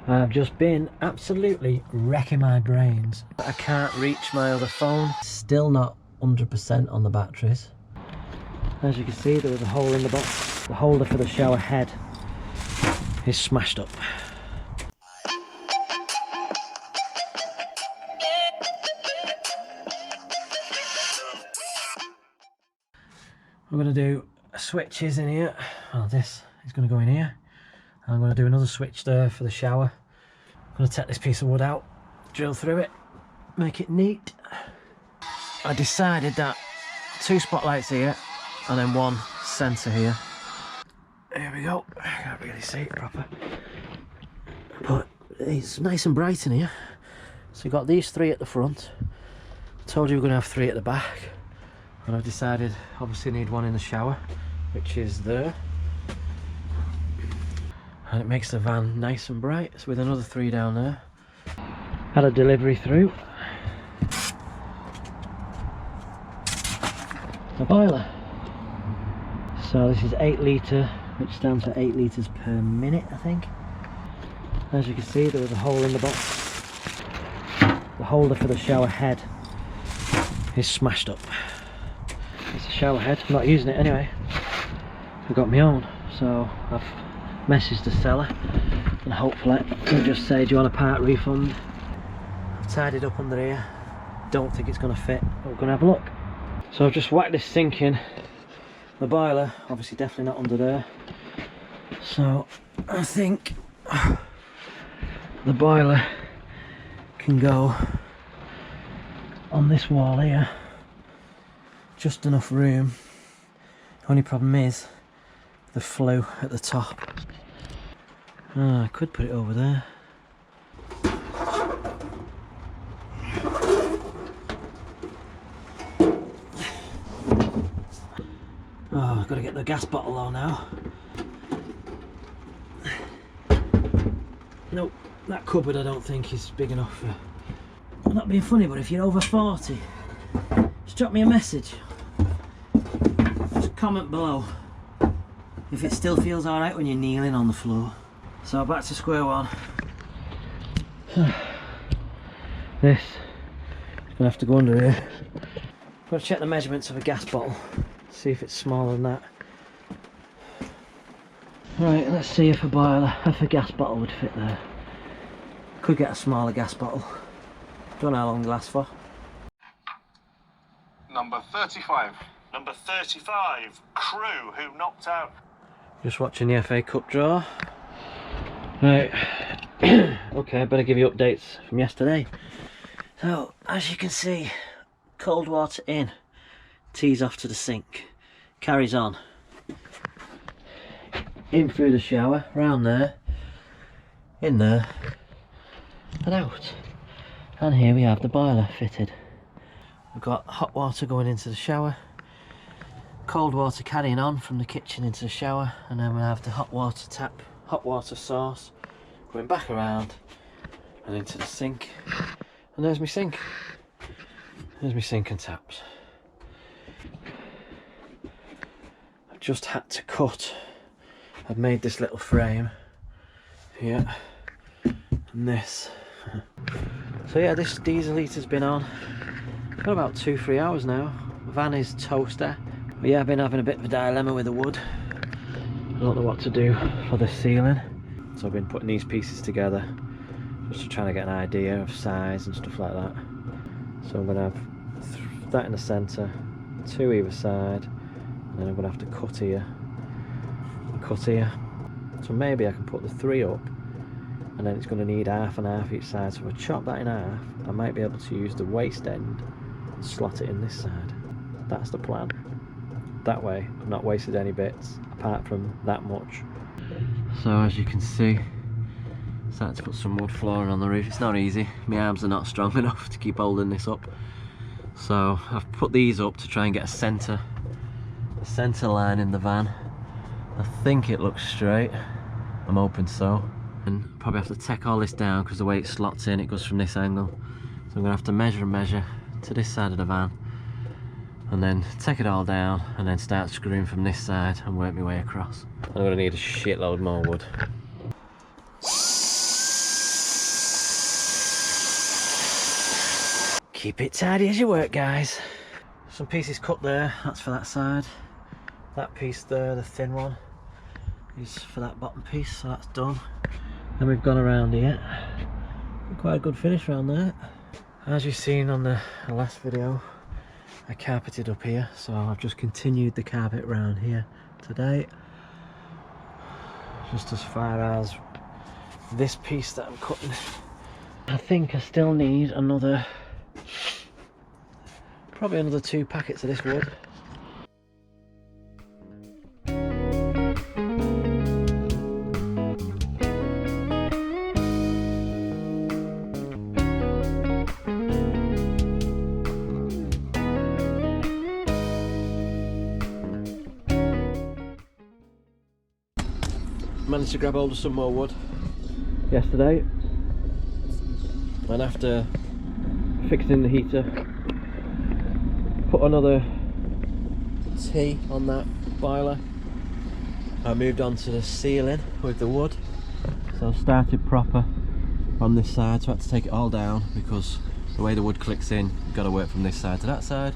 I've just been absolutely wrecking my brains. I can't reach my other phone. Still not 100% on the batteries. As you can see, there was a hole in the box. The holder for the shower head is smashed up. I'm going to do switches in here. Well, this is going to go in here. I'm going to do another switch there for the shower. I'm going to take this piece of wood out, drill through it, make it neat. I decided that 2 spotlights here and then 1 sensor here. Here we go. I can't really see it proper, but it's nice and bright in here. So you've got these 3 at the front. I told you we're going to have 3 at the back. And I've decided, obviously need 1 in the shower, which is there. And it makes the van nice and bright. So with another 3 down there. Had a delivery through. A boiler. So this is 8 litre, which stands for 8 litres per minute, I think. As you can see, there was a hole in the box. The holder for the shower head is smashed up. It's a shower head, I'm not using it anyway. I've got my own, so I've messaged the seller and hopefully they'll just say, do you want a part refund? I've tied it up under here. Don't think it's going to fit, but we're going to have a look. So I've just whacked this sink in. The boiler, obviously definitely not under there. So I think the boiler can go on this wall here. Just enough room. Only problem is the flue at the top. I could put it over there. Oh, I've got to get the gas bottle on now. Nope, that cupboard I don't think is big enough for... I'm not being funny, but if you're over 40, just drop me a message. Just comment below if it still feels alright when you're kneeling on the floor. So back to square one. This is going to have to go under here. I'm going to check the measurements of a gas bottle, see if it's smaller than that. Right, let's see if a gas bottle would fit there. Could get a smaller gas bottle. Don't know how long they last for. Number 35. Number 35, Crew, who knocked out. Just watching the FA Cup draw. Right, okay, I better give you updates from yesterday. So, as you can see, cold water in, tees off to the sink, carries on. In through the shower, round there, in there, and out. And here we have the boiler fitted. We've got hot water going into the shower, cold water carrying on from the kitchen into the shower, and then we have the hot water tap, hot water source going back around and into the sink. And there's my sink. There's my sink and taps. I've just had to cut. I've made this little frame here and this. So yeah, this diesel heater's been on for about 2-3 hours now. Van is toaster. But yeah, I've been having a bit of a dilemma with the wood. I don't know what to do for the ceiling. So I've been putting these pieces together just to try to get an idea of size and stuff like that. So I'm going to have that in the centre, 2 either side, and then I'm going to have to cut here and cut here. So maybe I can put the 3 up, and then it's going to need half and half each side. So if I chop that in half, I might be able to use the waste end and slot it in this side. That's the plan. That way I've not wasted any bits apart from that much. So as you can see, starting to put some wood flooring on the roof. It's not easy, my arms are not strong enough to keep holding this up. So I've put these up to try and get a centre line in the van. I think it looks straight, I'm hoping so. And probably have to tack all this down because the way it slots in, it goes from this angle. So I'm going to have to measure to this side of the van, and then take it all down and then start screwing from this side and work my way across. I'm going to need a shitload more wood. Keep it tidy as you work, guys. Some pieces cut there, that's for that side. That piece there, the thin one, is for that bottom piece, so that's done. Then we've gone around here. Quite a good finish around there. As you've seen on the last video, I carpeted up here, so I've just continued the carpet round here today. Just as far as this piece that I'm cutting. I think I still need probably another 2 packets of this wood. Managed to grab hold of some more wood yesterday, and after fixing the heater, put another T on that boiler, I moved on to the ceiling with the wood. So I started proper on this side, so I had to take it all down because the way the wood clicks in, you've got to work from this side to that side.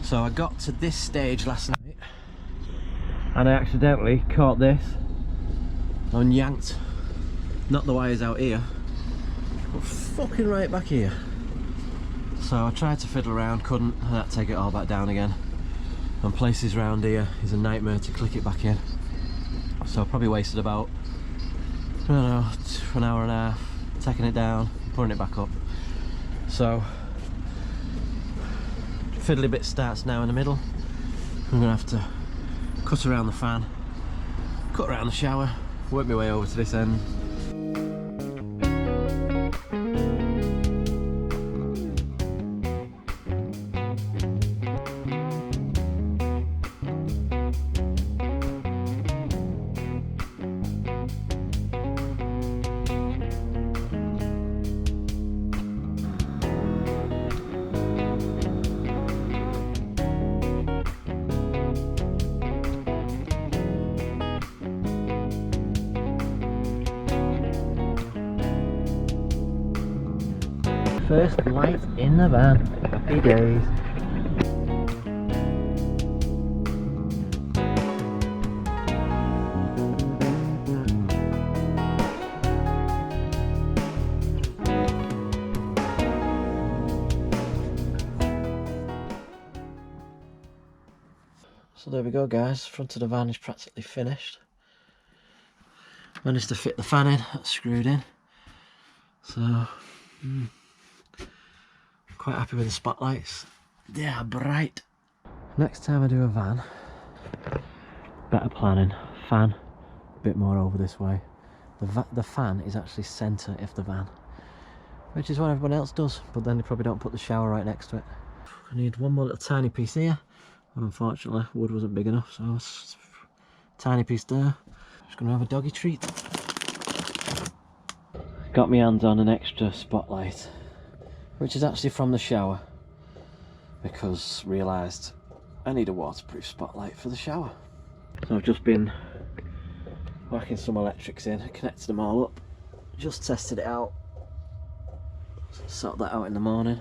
So I got to this stage last night and I accidentally caught this and yanked, not the wires out here, but fucking right back here. So I tried to fiddle around, couldn't, and I had to take it all back down again. And places around here is a nightmare to click it back in. So I probably wasted about, I don't know, an hour and a half taking it down, putting it back up. So fiddly bit starts now in the middle. I'm gonna have to cut around the fan, cut around the shower, work my way over to this end. First light in the van. Happy days. So there we go, guys. Front of the van is practically finished. Managed to fit the fan in, that's screwed in. So quite happy with the spotlights. They are bright. Next time I do a van, better planning. Fan a bit more over this way. The fan is actually centre of the van, which is what everyone else does, but then they probably don't put the shower right next to it. I need one more little tiny piece here, and unfortunately wood wasn't big enough, so it's a tiny piece there. Just gonna have a doggy treat. Got my hands on an extra spotlight, which is actually from the shower, because realised I need a waterproof spotlight for the shower. So I've just been whacking some electrics in, connected them all up, just tested it out, sort that out in the morning.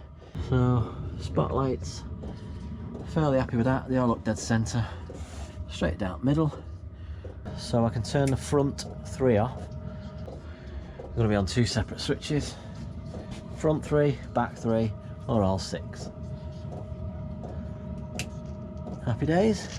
So spotlights, fairly happy with that. They all look dead centre, straight down middle. So I can turn the front 3 off. I'm going to be on 2 separate switches. Front 3, back 3, or all 6. Happy days.